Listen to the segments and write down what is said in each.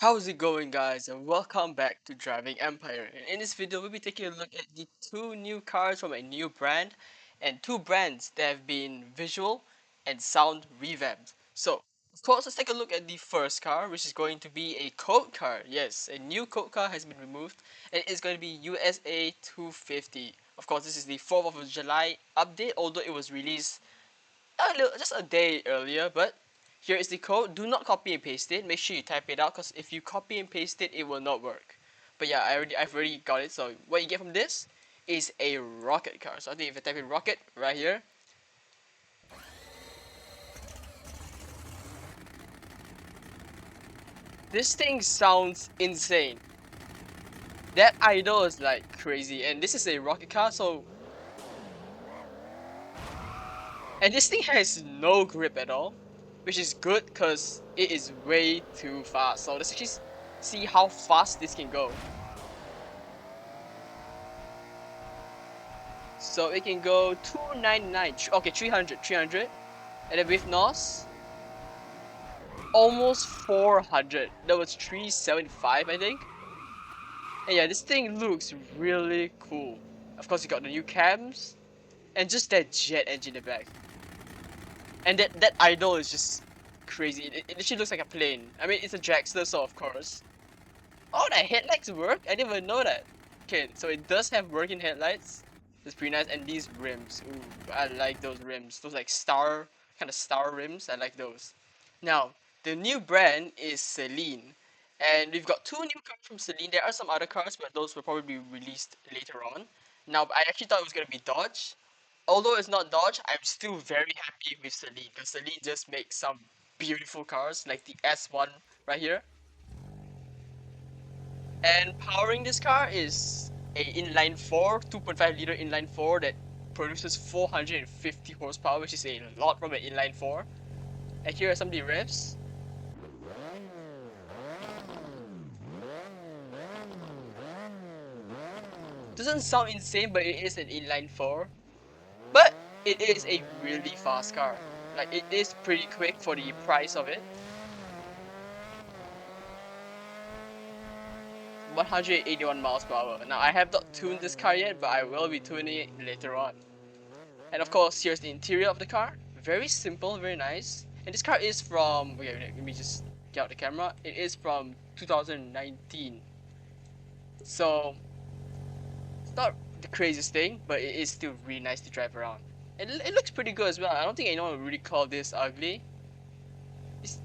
How's it going, guys, and welcome back to Driving Empire. And in this video we'll be taking a look at the two new cars from a new brand and two brands that have been visual and sound revamped. So of course, let's take a look at the first car, which is going to be a code car. Yes, a new code car has been removed and it's going to be USA 250. Of course, this is the 4th of July update, although it was released just a day earlier. But here is the code. Do not copy and paste it. Make sure you type it out, because if you copy and paste it, it will not work. But yeah, I've already got it. So what you get from this is a rocket car. So I think if I type in rocket right here, this thing sounds insane. That idle is like crazy, and this is a rocket car. And this thing has no grip at all, which is good because it is way too fast. So let's actually see how fast this can go. So it can go 299, okay, 300, and then with NOS, almost 400. That was 375, I think. And yeah, this thing looks really cool. Of course, you got the new cams, and just that jet engine in the back. And that idle is just crazy. It literally looks like a plane. I mean, it's a dragster, so of course. Oh, the headlights work? I didn't even know that. Okay, so it does have working headlights. It's pretty nice. And these rims. Ooh, I like those rims. Those like kind of star rims. I like those. Now, the new brand is Celine. And we've got two new cars from Celine. There are some other cars, but those will probably be released later on. Now, I actually thought it was going to be Dodge. Although it's not Dodge, I'm still very happy with Celine, because Celine just makes some beautiful cars, like the S1 right here. And powering this car is a inline 4, 2.5 liter inline 4 that produces 450 horsepower, which is a lot from an inline 4. And here are some of the revs. Doesn't sound insane, but it is an inline 4. But it is a really fast car. Like, it is pretty quick for the price of it. 181 miles per hour. Now, I have not tuned this car yet, but I will be tuning it later on. And of course, here's the interior of the car. Very simple, very nice. And this car is from, okay, let me just get out the camera. It is from 2019. So, it's not the craziest thing, but it is still really nice to drive around. And it looks pretty good as well. I don't think anyone would really call this ugly.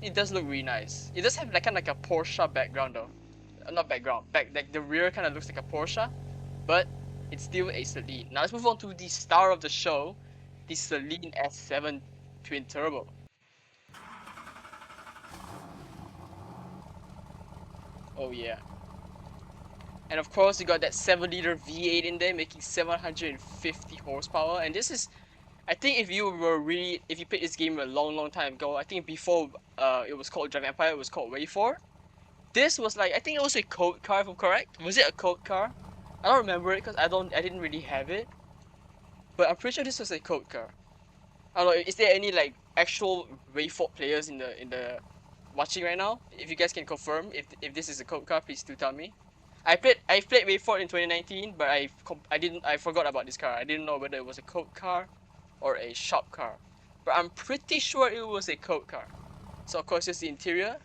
It does look really nice. It does have like kind of like a Porsche background though. Not background, like the rear kind of looks like a Porsche, but it's still a Celine. Now let's move on to the star of the show, the Celine S7 Twin Turbo. Oh yeah. And of course you got that 7-liter V8 in there, making 750 horsepower. And this is, I think if you played this game a long time ago, I think before it was called Driving Empire, it was called Wave 4. This was like, I think it was a code car, if I'm correct. Was it a code car? I don't remember it because I didn't really have it. But I'm pretty sure this was a code car. I don't know, is there any like actual Wave 4 players in the watching right now? If you guys can confirm if this is a code car, please do tell me. I played Wave 4 in 2019, but I forgot about this car. I didn't know whether it was a code car or a shop car. But I'm pretty sure it was a code car. So of course here's the interior.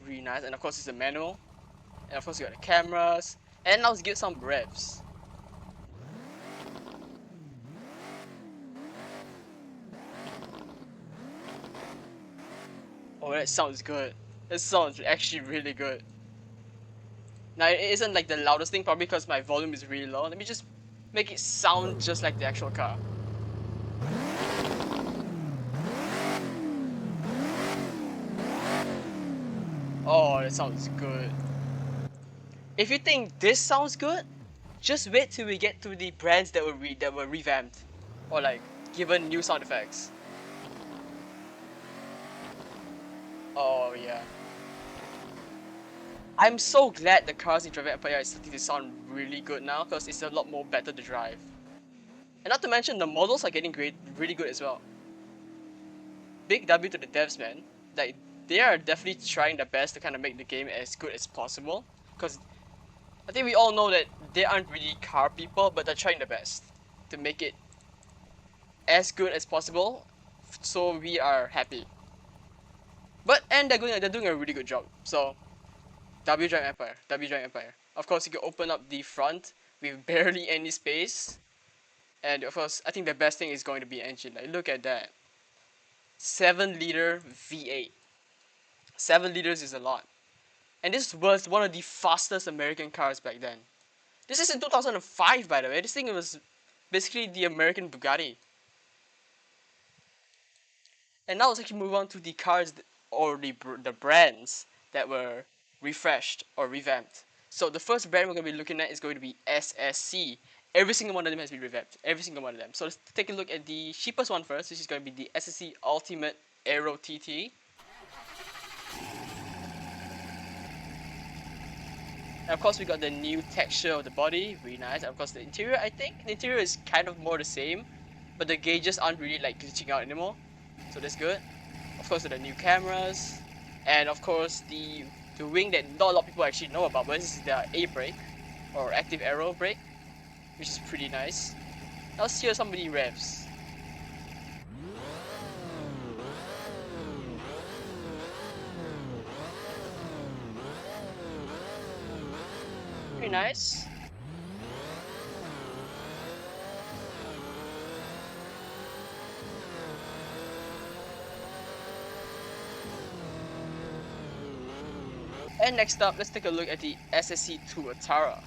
Really nice, and of course it's a manual. And of course you got the cameras. And now let's get some revs. Oh, that sounds good. That sounds actually really good. Now it isn't like the loudest thing, probably because my volume is really low. Let me just make it sound just like the actual car. Oh, that sounds good. If you think this sounds good, just wait till we get to the brands that were revamped or like given new sound effects. Oh yeah. I'm so glad the cars in Driving Empire is starting to sound really good now, because it's a lot more better to drive. And not to mention, the models are getting really good as well. Big W to the devs, man. Like, they are definitely trying their best to kind of make the game as good as possible. Because I think we all know that they aren't really car people, but they're trying their best to make it as good as possible, so we are happy. And they're doing a really good job. So W Drive Empire, W Drive Empire. Of course, you can open up the front with barely any space, and of course, I think the best thing is going to be engine. Like, look at that, 7-liter V8. 7 liters is a lot, and this was one of the fastest American cars back then. This is in 2005, by the way. This thing was basically the American Bugatti. And now let's actually move on to the cars or the brands that were refreshed or revamped. So the first brand we're going to be looking at is going to be SSC. Every single one of them has been revamped. Every single one of them. So let's take a look at the cheapest one first, which is going to be the SSC Ultimate Aero TT. And of course we got the new texture of the body, really nice. And of course the interior, I think the interior is kind of more the same, but the gauges aren't really like glitching out anymore. So that's good. Of course the new cameras, and of course the wing that not a lot of people actually know about, but this is the A brake or active aero brake, which is pretty nice. Now let's hear some of the revs. Pretty nice. And next up, let's take a look at the SSC Tuatara.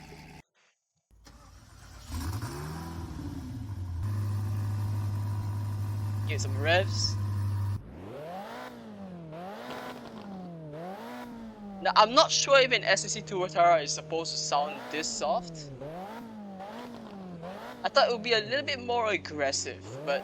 Give some revs. Now, I'm not sure if an SSC Tuatara is supposed to sound this soft. I thought it would be a little bit more aggressive, but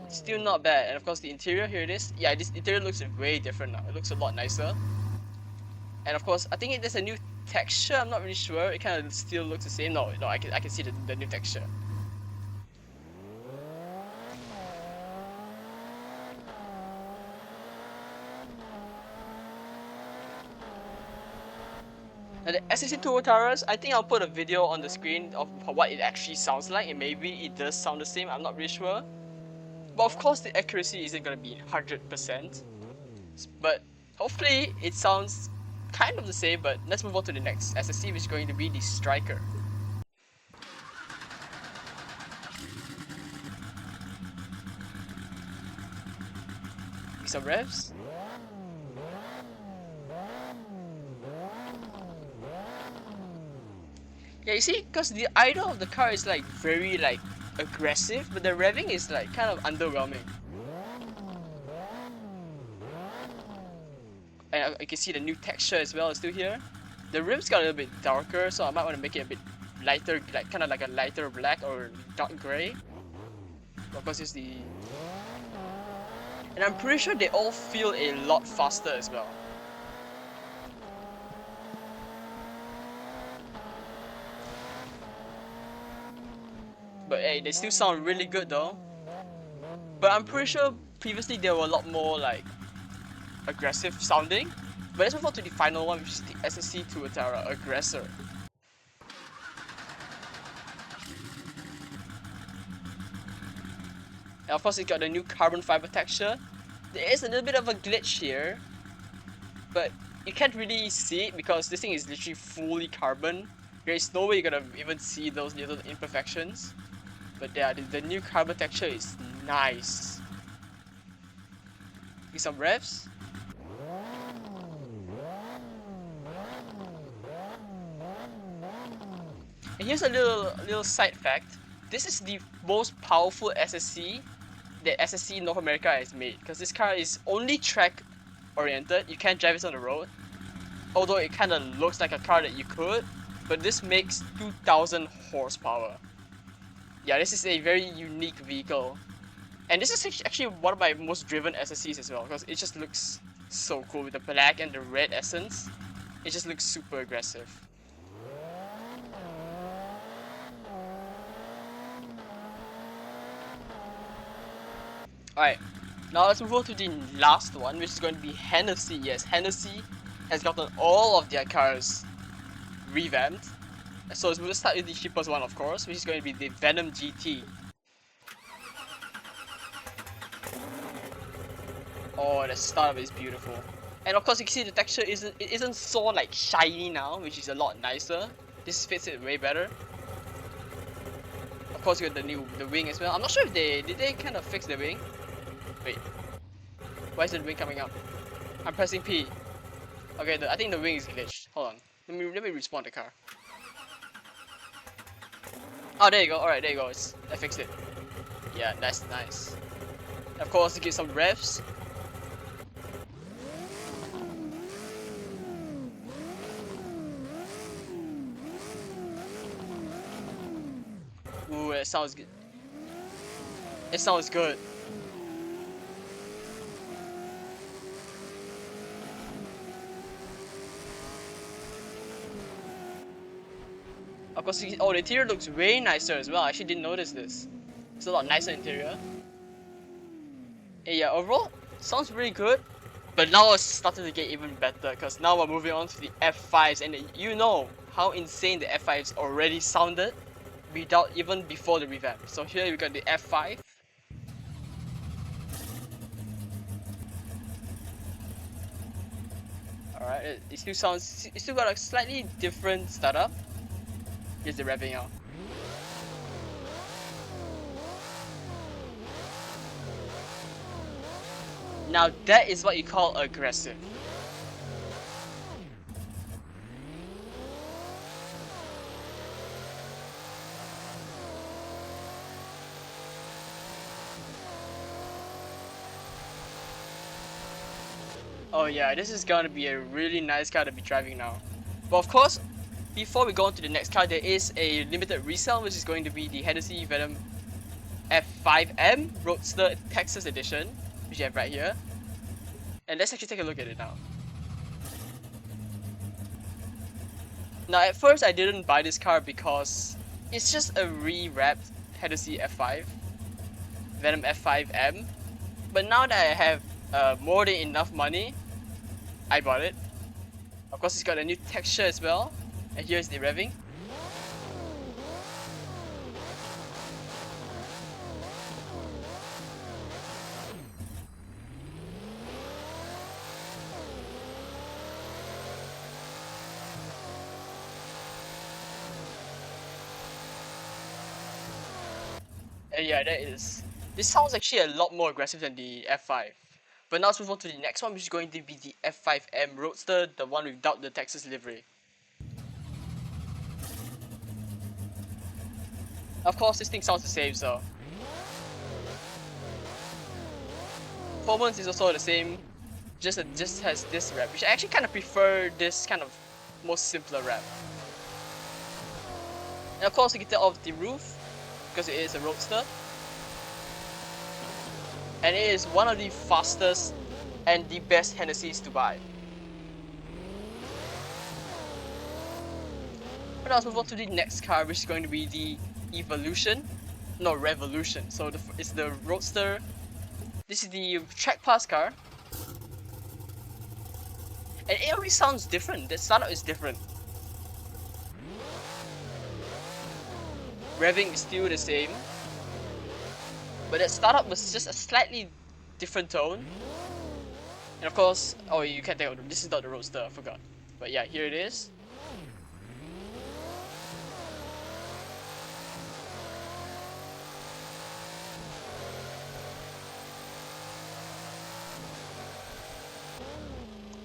still not bad. And of course the interior, here it is. Yeah, this interior looks way different now. It looks a lot nicer. And of course, I think there's a new texture. I'm not really sure. It kind of still looks the same. No, I can see the new texture. Now the SSC Tuataras, I think I'll put a video on the screen of what it actually sounds like, and maybe it does sound the same. I'm not really sure. But of course the accuracy isn't gonna be 100%. But hopefully it sounds kind of the same. But let's move on to the next SSC, which is going to be the Striker. Some revs. Yeah, you see, because the idle of the car is like very like aggressive, but the revving is like kind of underwhelming. And you can see the new texture as well is still here. The rims got a little bit darker, so I might want to make it a bit lighter, like kind of like a lighter black or dark gray. Of course, it's the... And I'm pretty sure they all feel a lot faster as well. But hey, they still sound really good though. But I'm pretty sure previously they were a lot more like aggressive sounding. But let's move on to the final one, which is the SSC Tuatara Aggressor. And of course it got the new carbon fiber texture. There is a little bit of a glitch here, but you can't really see it because this thing is literally fully carbon. There is no way you're gonna even see those little imperfections. But yeah, the new carbon texture is nice. Give some revs. And here's a little side fact. This is the most powerful SSC that SSC North America has made, because this car is only track oriented. You can't drive it on the road, although it kind of looks like a car that you could, but this makes 2000 horsepower. Yeah, this is a very unique vehicle. And this is actually one of my most driven SSCs as well, because it just looks so cool with the black and the red essence. It just looks super aggressive. Alright, now let's move on to the last one, which is going to be Hennessy. Yes, Hennessy has gotten all of their cars revamped. So we'll start with the cheapest one, of course, which is going to be the Venom GT. Oh, the startup is beautiful. And of course, you can see the texture isn't so like shiny now, which is a lot nicer. This fits it way better. Of course, you got the wing as well. I'm not sure if did they kind of fix the wing. Wait, why is the wing coming up? I'm pressing P. Okay, I think the wing is glitched. Hold on. Let me respawn the car. Oh, there you go. Alright, there you go. I fixed it. Yeah, that's nice. Of course, to give some revs. Ooh, it sounds good. It sounds good. Of course, oh, the interior looks way nicer as well. I actually didn't notice this. It's a lot nicer interior. And yeah, overall, sounds really good. But now it's starting to get even better, because now we're moving on to the F5s, and you know how insane the F5s already sounded without even before the revamp. So here we got the F5. Alright, it still sounds, it still got a slightly different startup. Here's the revving out. Now that is what you call aggressive. Oh yeah, this is gonna be a really nice car to be driving now. But of course, before we go on to the next car, there is a limited resale, which is going to be the Hennessy Venom F5M Roadster Texas Edition, which you have right here. And let's actually take a look at it now. Now at first I didn't buy this car because it's just a re-wrapped Hennessy F5, Venom F5M. But now that I have more than enough money, I bought it. Of course, it's got a new texture as well. And here's the revving. And yeah, this sounds actually a lot more aggressive than the F5. But now let's move on to the next one, which is going to be the F5M Roadster, the one without the Texas livery. Of course, this thing sounds the same, so performance is also the same, just has this wrap, which I actually kind of prefer this kind of more simpler wrap. And of course, you can tell off the roof because it is a Roadster, and it is one of the fastest and the best Hennessy's to buy. But now let's move on to the next car, which is going to be the Evolution, no, Revolution. So it's the Roadster. This is the track pass car, and it already sounds different. The startup is different. Revving is still the same, but that startup was just a slightly different tone. And of course, oh, you can't take it. This is not the Roadster, I forgot. But yeah, here it is.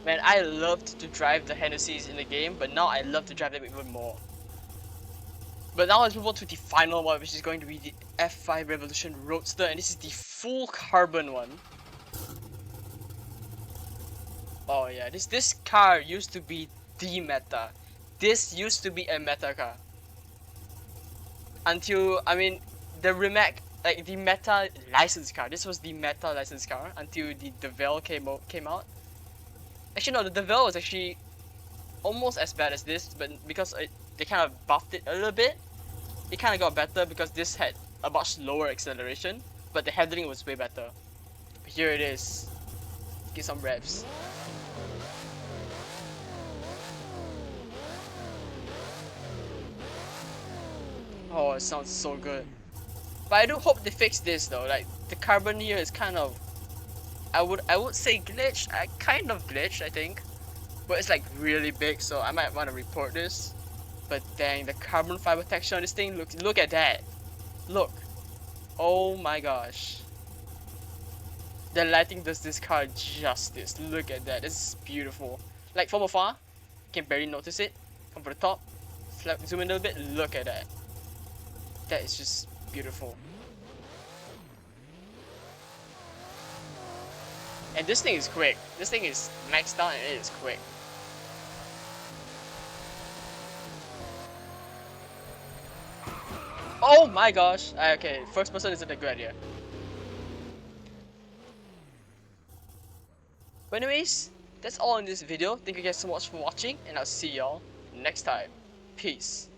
Man, I loved to drive the Hennessy's in the game, but now I love to drive them even more. But now let's move on to the final one, which is going to be the F5 Revolution Roadster, and this is the full carbon one. Oh yeah, this car used to be the meta. This used to be a meta car. Until, I mean, the remake like the meta license car. This was the meta license car until the DeVille came out. Actually, no, the DeVille was actually almost as bad as this, but because they kind of buffed it a little bit, it kind of got better because this had a much lower acceleration, but the handling was way better. Here it is. Get some revs. Oh, it sounds so good. But I do hope they fix this though. Like the carbon here is kind of, I would say glitched. I kind of glitched, I think, but it's like really big, so I might want to report this. But dang, the carbon fiber texture on this thing, look at that. Look. Oh my gosh. The lighting does this car justice. Look at that. This is beautiful. Like from afar, you can barely notice it. Come from the top, zoom in a little bit. Look at that. That is just beautiful. And this thing is quick. This thing is maxed out and it is quick. Oh my gosh. Okay, first person isn't a good idea. But anyways, that's all in this video. Thank you guys so much for watching, and I'll see y'all next time. Peace.